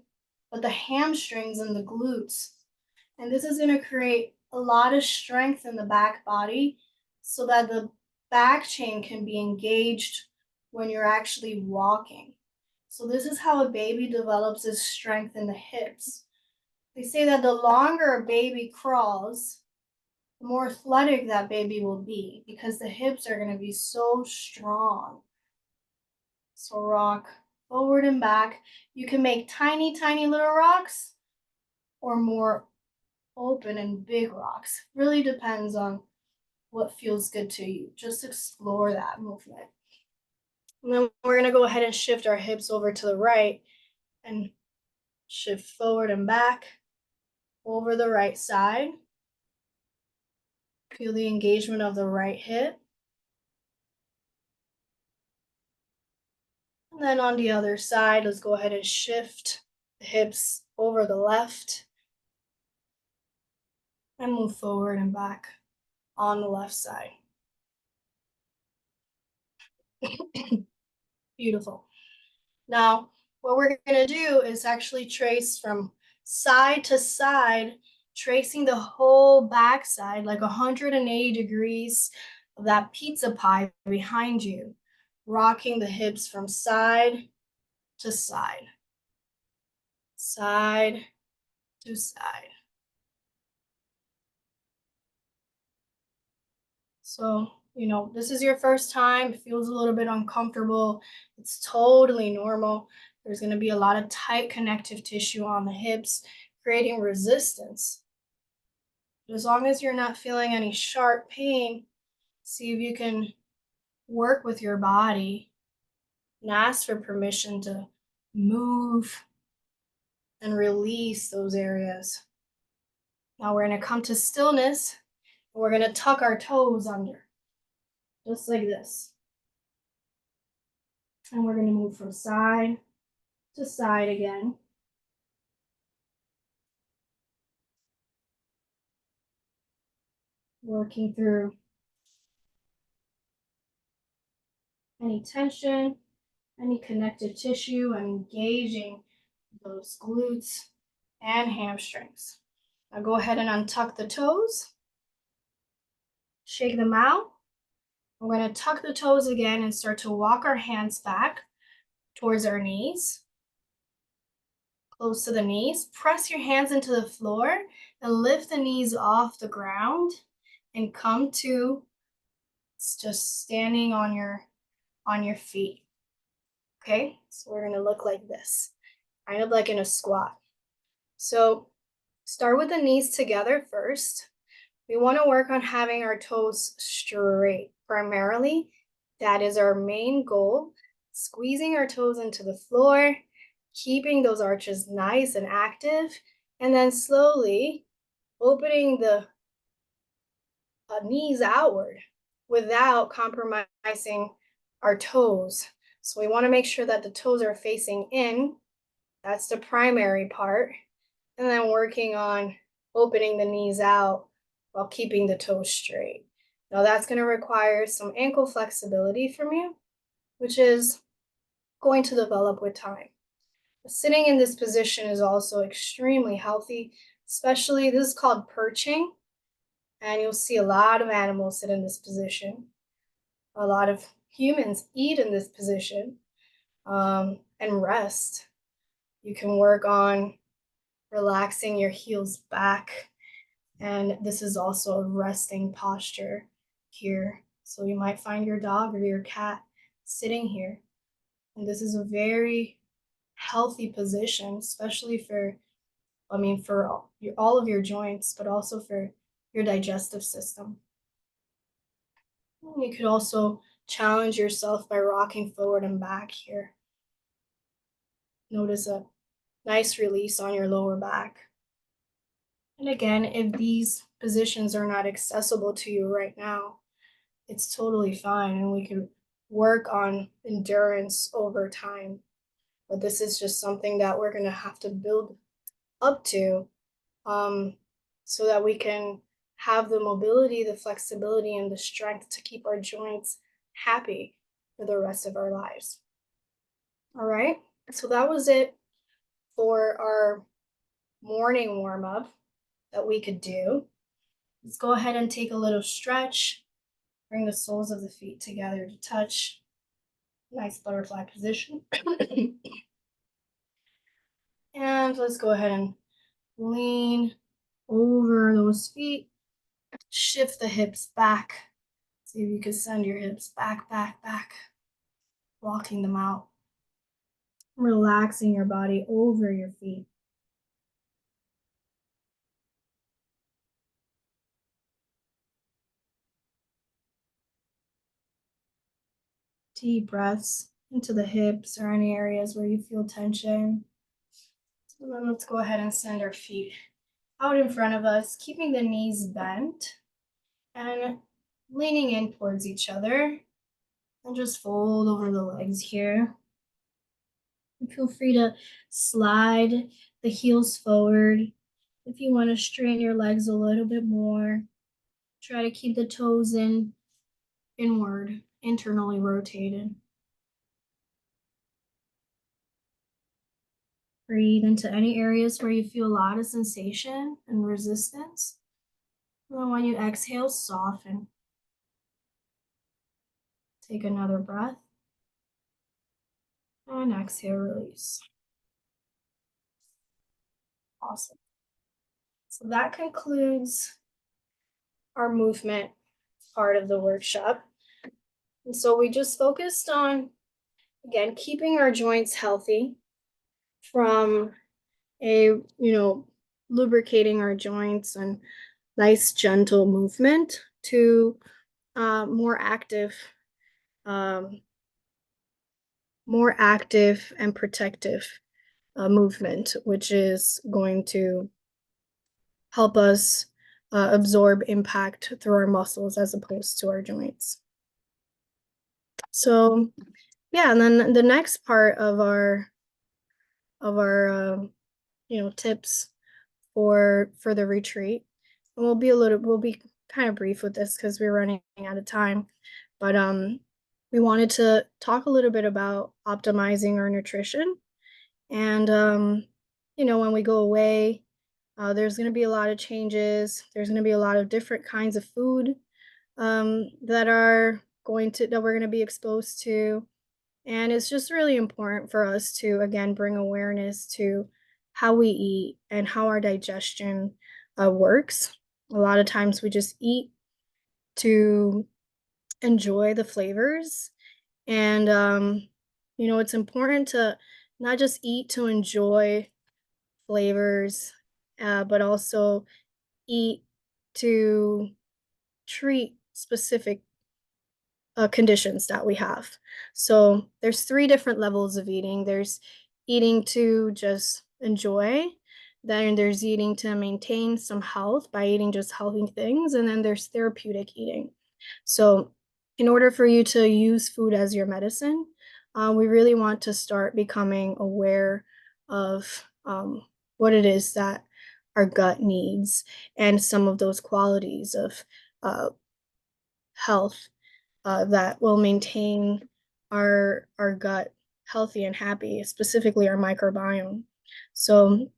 but the hamstrings and the glutes. And this is going to create a lot of strength in the back body so that the back chain can be engaged when you're actually walking. So this is how a baby develops its strength in the hips. They say that the longer a baby crawls, the more athletic that baby will be because the hips are going to be so strong. So rock forward and back. You can make tiny, tiny little rocks or more open and big rocks. Really depends on what feels good to you. Just explore that movement. And then we're going to go ahead and shift our hips over to the right and shift forward and back over the right side. Feel the engagement of the right hip. And then on the other side, let's go ahead and shift the hips over the left and move forward and back on the left side. Beautiful. Now, what we're going to do is actually trace from side to side, tracing the whole back side, like 180 degrees of that pizza pie behind you, rocking the hips from side to side, side to side. So, this is your first time, it feels a little bit uncomfortable. It's totally normal. There's going to be a lot of tight connective tissue on the hips, creating resistance. But as long as you're not feeling any sharp pain, see if you can work with your body and ask for permission to move and release those areas. Now we're going to come to stillness, and we're going to tuck our toes under, just like this. And we're going to move from side to side again. Working through any tension, any connective tissue, and engaging those glutes and hamstrings. Now go ahead and untuck the toes. Shake them out. We're going to tuck the toes again and start to walk our hands back towards our knees. Close to the knees. Press your hands into the floor and lift the knees off the ground and come to just standing on your feet. Okay, so we're going to look like this, kind of like in a squat. So start with the knees together first. We want to work on having our toes straight. Primarily, that is our main goal. Squeezing our toes into the floor, keeping those arches nice and active, and then slowly opening the knees outward without compromising our toes. So we want to make sure that the toes are facing in. That's the primary part. And then working on opening the knees out while keeping the toes straight. Now that's going to require some ankle flexibility from you, which is going to develop with time. Sitting in this position is also extremely healthy, especially this is called perching. And you'll see a lot of animals sit in this position. A lot of humans eat in this position and rest. You can work on relaxing your heels back. And this is also a resting posture here. So you might find your dog or your cat sitting here. And this is a very healthy position, especially for all of your joints, but also for your digestive system. You could also challenge yourself by rocking forward and back here. Notice a nice release on your lower back. And again, if these positions are not accessible to you right now, it's totally fine, and we can work on endurance over time. But this is just something that we're going to have to build up to so that we can have the mobility, the flexibility, and the strength to keep our joints happy for the rest of our lives. All right, so that was it for our morning warm-up that we could do. Let's go ahead and take a little stretch. Bring the soles of the feet together to touch. Nice butterfly position. And let's go ahead and lean over those feet. Shift the hips back. See if you can send your hips back, back, back. Walking them out. Relaxing your body over your feet. Deep breaths into the hips or any areas where you feel tension. So then let's go ahead and send our feet out in front of us, keeping the knees bent and leaning in towards each other. And just fold over the legs here. And feel free to slide the heels forward. If you want to straighten your legs a little bit more, try to keep the toes inward, internally rotated. Breathe into any areas where you feel a lot of sensation and resistance. And then when you exhale, soften. Take another breath. And exhale, release. Awesome. So that concludes our movement part of the workshop. And so we just focused on, again, keeping our joints healthy from lubricating our joints and nice, gentle movement to more active, um, and protective movement, which is going to help us absorb impact through our muscles as opposed to our joints. So yeah, and then the next part of our tips for the retreat, and we'll be kind of brief with this because we're running out of time, but we wanted to talk a little bit about optimizing our nutrition. And when we go away, there's going to be a lot of changes. There's going to be a lot of different kinds of food that we're going to be exposed to. And it's just really important for us to, again, bring awareness to how we eat and how our digestion works. A lot of times we just eat to enjoy the flavors. And, it's important to not just eat to enjoy flavors, but also eat to treat specific conditions that we have. So there's 3 different levels of eating. There's eating to just enjoy, then there's eating to maintain some health by eating just healthy things, and then there's therapeutic eating. So in order for you to use food as your medicine, we really want to start becoming aware of what it is that our gut needs and some of those qualities of health that will maintain our gut healthy and happy, specifically our microbiome. So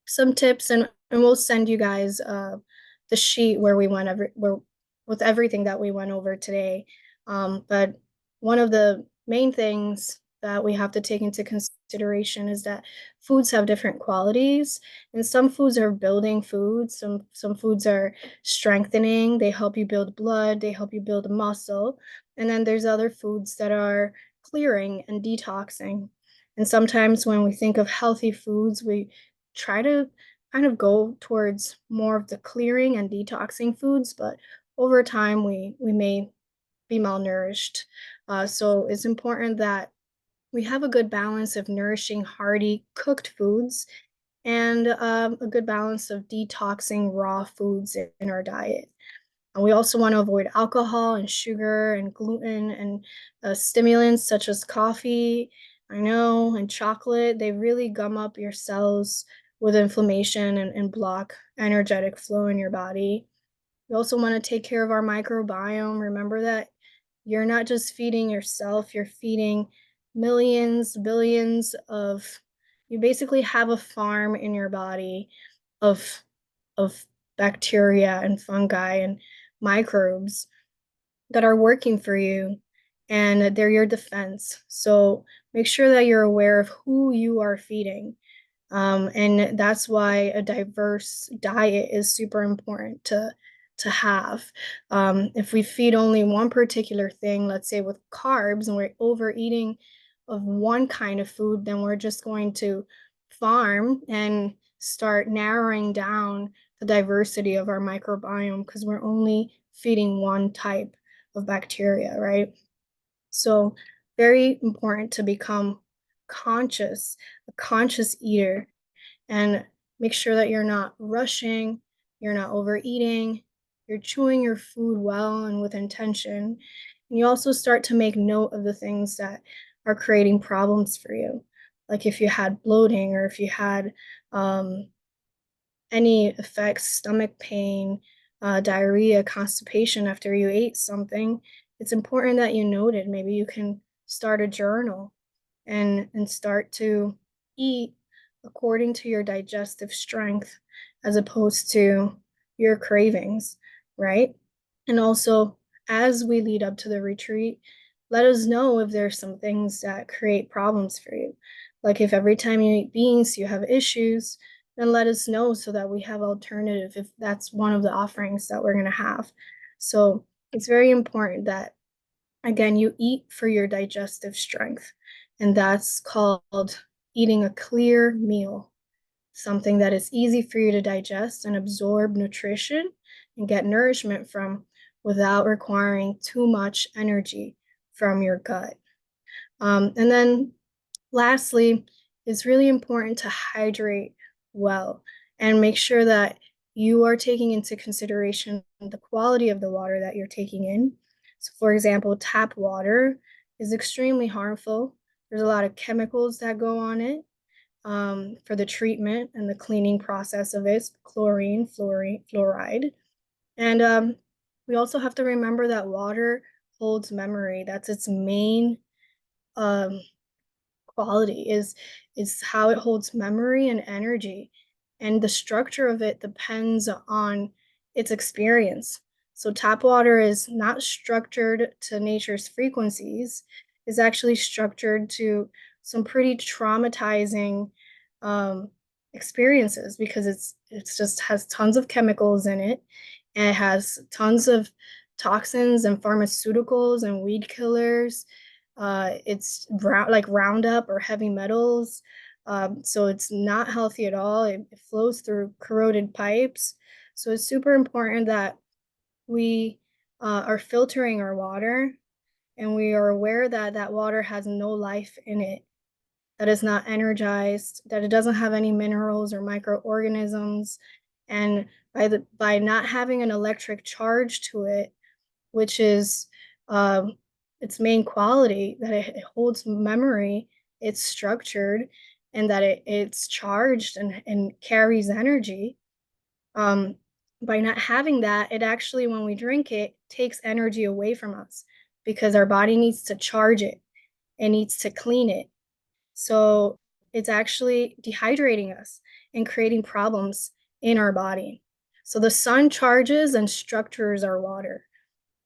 some tips, and we'll send you guys the sheet where with everything that we went over today. But one of the main things that we have to take into consideration is that foods have different qualities, and some foods are building foods, some foods are strengthening, they help you build blood, they help you build muscle, and then there's other foods that are clearing and detoxing. And sometimes when we think of healthy foods, we try to kind of go towards more of the clearing and detoxing foods, but over time we may be malnourished. So it's important that we have a good balance of nourishing, hearty, cooked foods and a good balance of detoxing raw foods in our diet. And we also want to avoid alcohol and sugar and gluten and stimulants such as coffee, and chocolate. They really gum up your cells with inflammation and block energetic flow in your body. We also want to take care of our microbiome. Remember that you're not just feeding yourself, you're feeding millions, billions you basically have a farm in your body of of bacteria and fungi and microbes that are working for you. and they're your defense. So make sure that you're aware of who you are feeding. And that's why a diverse diet is super important to have. If we feed only one particular thing, let's say with carbs, and we're overeating of one kind of food, then we're just going to farm and start narrowing down the diversity of our microbiome because we're only feeding one type of bacteria, right? So very important to become conscious, a conscious eater, and make sure that you're not rushing, you're not overeating, you're chewing your food well and with intention. And you also start to make note of the things that are creating problems for you. Like if you had bloating or if you had any effects, stomach pain, diarrhea, constipation after you ate something, it's important that you noted. Maybe you can start a journal and start to eat according to your digestive strength as opposed to your cravings, right? And also, as we lead up to the retreat, let us know if there's some things that create problems for you. Like if every time you eat beans you have issues, then let us know so that we have alternative if that's one of the offerings that we're going to have. So it's very important that, again, you eat for your digestive strength, and that's called eating a clear meal, something that is easy for you to digest and absorb nutrition and get nourishment from without requiring too much energy from your gut. And then lastly, it's really important to hydrate well and make sure that you are taking into consideration the quality of the water that you're taking in. So, for example, tap water is extremely harmful. There's a lot of chemicals that go on it for the treatment and the cleaning process of it, chlorine, fluorine, fluoride. And we also have to remember that water holds memory. That's its main um, quality is how it holds memory and energy, and the structure of it depends on its experience. So tap water is not structured to nature's frequencies, is actually structured to some pretty traumatizing um, experiences because it's just has tons of chemicals in it, and it has tons of toxins and pharmaceuticals and weed killers. It's like Roundup or heavy metals. So it's not healthy at all. It flows through corroded pipes. So it's super important that we are filtering our water and we are aware that that water has no life in it, that is not energized, that it doesn't have any minerals or microorganisms. And by not having an electric charge to it, which is um, its main quality, that it holds memory, it's structured, and that it's charged and carries energy. Um, by not having that, it actually, when we drink it, takes energy away from us because our body needs to charge it, it needs to clean it. So it's actually dehydrating us and creating problems in our body. So the sun charges and structures our water.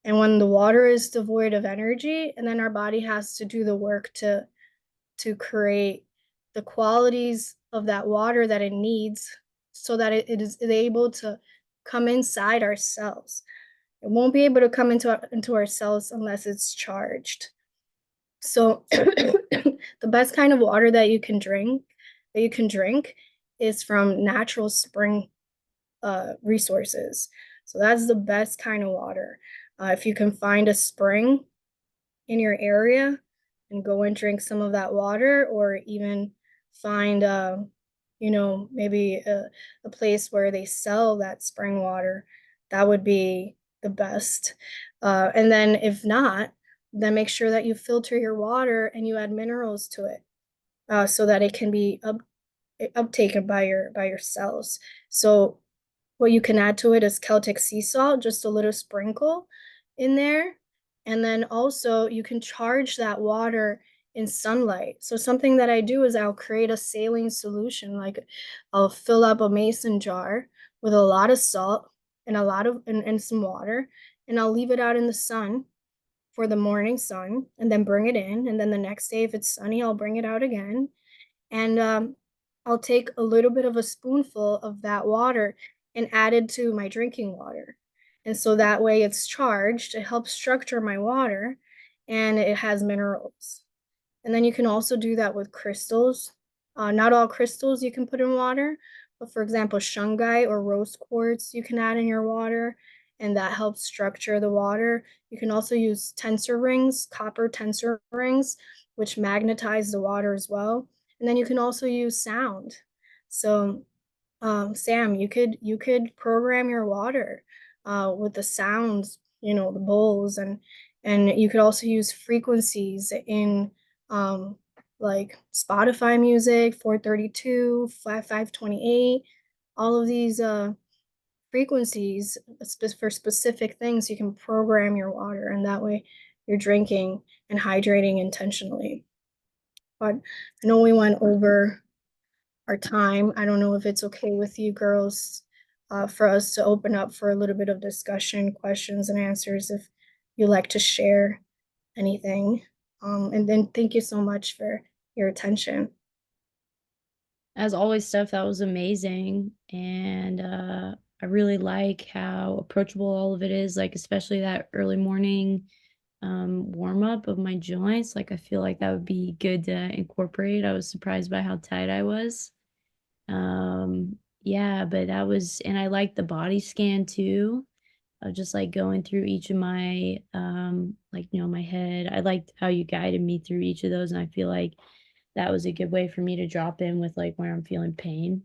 And when the water is devoid of energy, and then our body has to do the work to create the qualities of that water that it needs so that it is able to come inside our cells. It won't be able to come into our cells unless it's charged. So the best kind of water that you can drink is from natural spring resources. So that's the best kind of water. If you can find a spring in your area and go and drink some of that water, or even find, maybe a place where they sell that spring water, that would be the best. And then if not, then make sure that you filter your water and you add minerals to it so that it can be uptaken by your cells. So what you can add to it is Celtic sea salt, just a little sprinkle in there. And then also you can charge that water in sunlight. So something that I do is I'll create a saline solution. Like I'll fill up a mason jar with a lot of salt and a lot of and some water, and I'll leave it out in the sun for the morning sun and then bring it in. And then the next day, if it's sunny, I'll bring it out again. And I'll take a little bit of a spoonful of that water and add it to my drinking water. And so that way it's charged. It helps structure my water and it has minerals. And then you can also do that with crystals. Not all crystals you can put in water, but for example, shungite or rose quartz you can add in your water, and that helps structure the water. You can also use tensor rings, copper tensor rings, which magnetize the water as well. And then you can also use sound. So Sam, you could program your water with the sounds, the bowls, and you could also use frequencies in um, like Spotify music, 432, 528, all of these frequencies for specific things. You can program your water, and that way you're drinking and hydrating intentionally. But I know we went over our time. I don't know if it's okay with you girls for us to open up for a little bit of discussion, questions and answers if you like to share anything. And then thank you so much for your attention. As always, Steph, that was amazing. And I really like how approachable all of it is, like especially that early morning warm up of my joints. Like I feel like that would be good to incorporate. I was surprised by how tight I was. Yeah, but that was, and I like the body scan too, of just like going through each of my like my head. I liked how you guided me through each of those, and I feel like that was a good way for me to drop in with like where I'm feeling pain.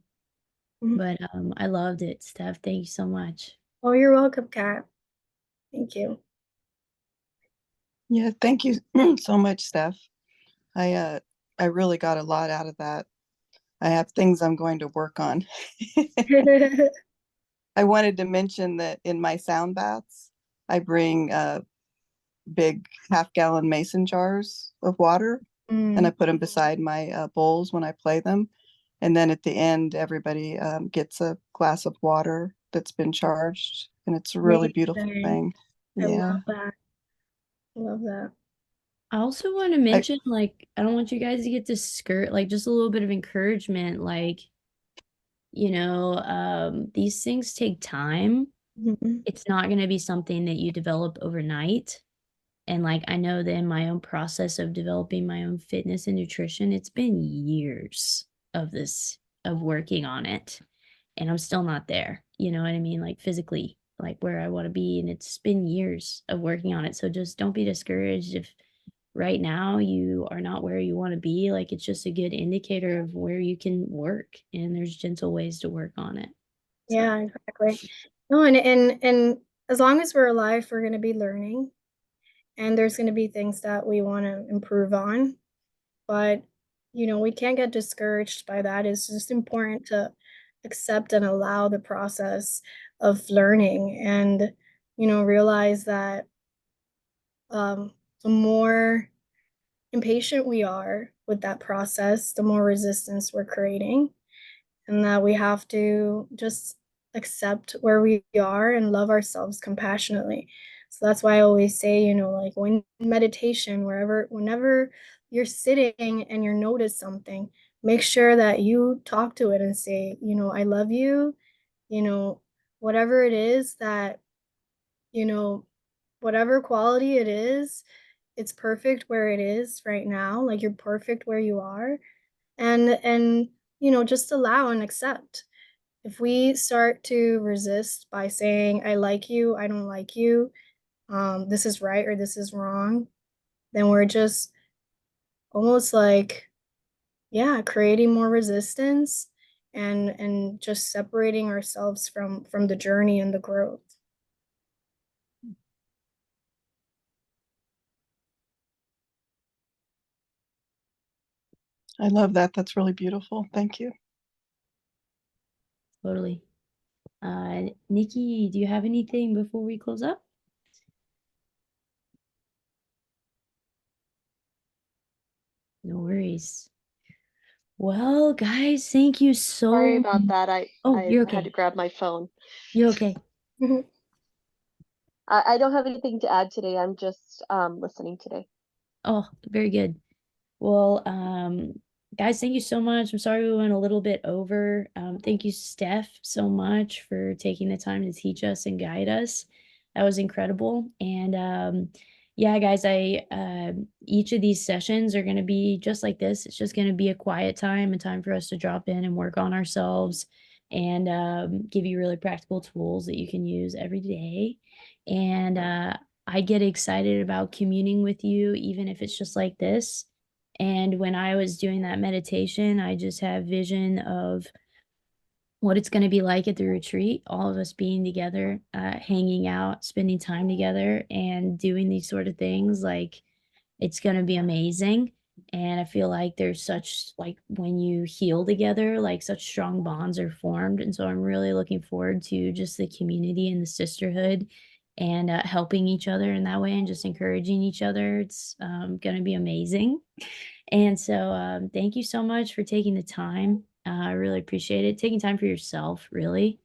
Mhm. But I loved it, Steph. Thank you so much. Oh, you're welcome, Kat. Thank you. Yeah, thank you so much, Steph. I uh I really got a lot out of that. I have things I'm going to work on. I wanted to mention that in my sound baths, I bring big half-gallon mason jars of water and I Mm, put them beside my bowls when I play them. And then at the end, everybody gets a glass of water that's been charged, and it's a really beautiful amazing. thing. I Yeah. love that. I love that. I also want to I, mention, like, I don't want you guys to get like just a little bit of encouragement. Like, these things take time. Mhm. It's not going to be something that you develop overnight. And like, I know that in my own process of developing my own fitness and nutrition, it's been years of this, of working on it. And I'm still not there. You know what I mean? Like physically, like where I want to be. And it's been years of working on it. So just don't be discouraged if right now you are not where you want to be. Like it's just a good indicator of where you can work. And there's gentle ways to work on it. So Yeah, exactly. No, and as long as we're alive, we're going to be learning, and there's going to be things that we want to improve on. But we can't get discouraged by that. It's just important to accept and allow the process of learning, and realize that the more impatient we are with that process, the more resistance we're creating, and that we have to just accept where we are and love ourselves compassionately. So that's why I always say, like when meditation, whenever you're sitting and you notice something, make sure that you talk to it and say, I love you, you know, whatever it is that, you know, whatever quality it is, it's perfect where it is right now. Like you're perfect where you are. And just allow and accept. If we start to resist by saying, I like you, I don't like you, this is right or this is wrong, then we're just almost like, yeah, creating more resistance and just separating ourselves from the journey and the growth. I love that. That's really beautiful. Thank you. totally. Nikki, do you have anything before we close up? No worries. Well, guys, thank you Sorry so about that. I Oh, I you're had to okay. grab my phone. You're okay. I don't have anything to add today. I'm just listening today. Oh, very good. Well, guys, thank you so much. I'm sorry we went a little bit over. Thank you, Steph, so much for taking the time to teach us and guide us. That was incredible. And yeah, guys, each of these sessions are going to be just like this. It's just going to be a quiet time, a time for us to drop in and work on ourselves and give you really practical tools that you can use every day. And I get excited about communing with you, even if it's just like this. And when I was doing that meditation, I just have vision of what it's going to be like at the retreat, all of us being together, hanging out, spending time together, and doing these sort of things. Like, it's going to be amazing. And I feel like there's such, like, when you heal together, like, such strong bonds are formed. And so I'm really looking forward to just the community and the sisterhood and helping each other in that way and just encouraging each other. It's going to be amazing. And so, thank you so much for taking the time. I really appreciate it. Taking time for yourself, really.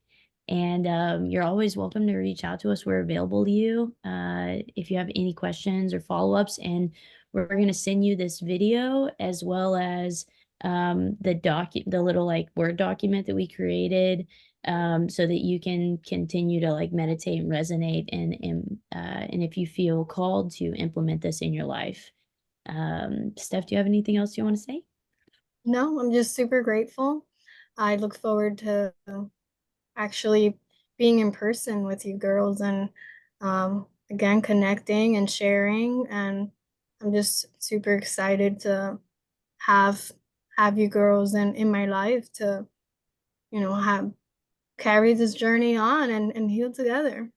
And you're always welcome to reach out to us. We're available to you if you have any questions or follow ups. And we're going to send you this video as well as the little like Word document that we created, so that you can continue to like meditate and resonate and if you feel called to implement this in your life. Steph, do you have anything else you want to say? No, I'm just super grateful. I look forward to actually being in person with you girls and again connecting and sharing. And I'm just super excited to have have you girls in my life to, have carry this journey on and heal together.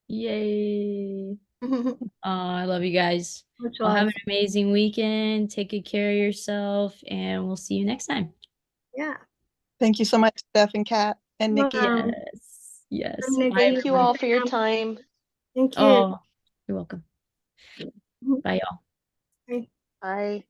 Yay. Much I love you guys. Well, have love. an amazing weekend. Take good care of yourself, and we'll see you next time. Yeah. Thank you so much, Steph and Kat and Nikki. Yes. Yes. Nikki. Bye, Thank you all everyone. for your time. Thank you. Oh, you're welcome. Bye, y'all. Bye. Bye.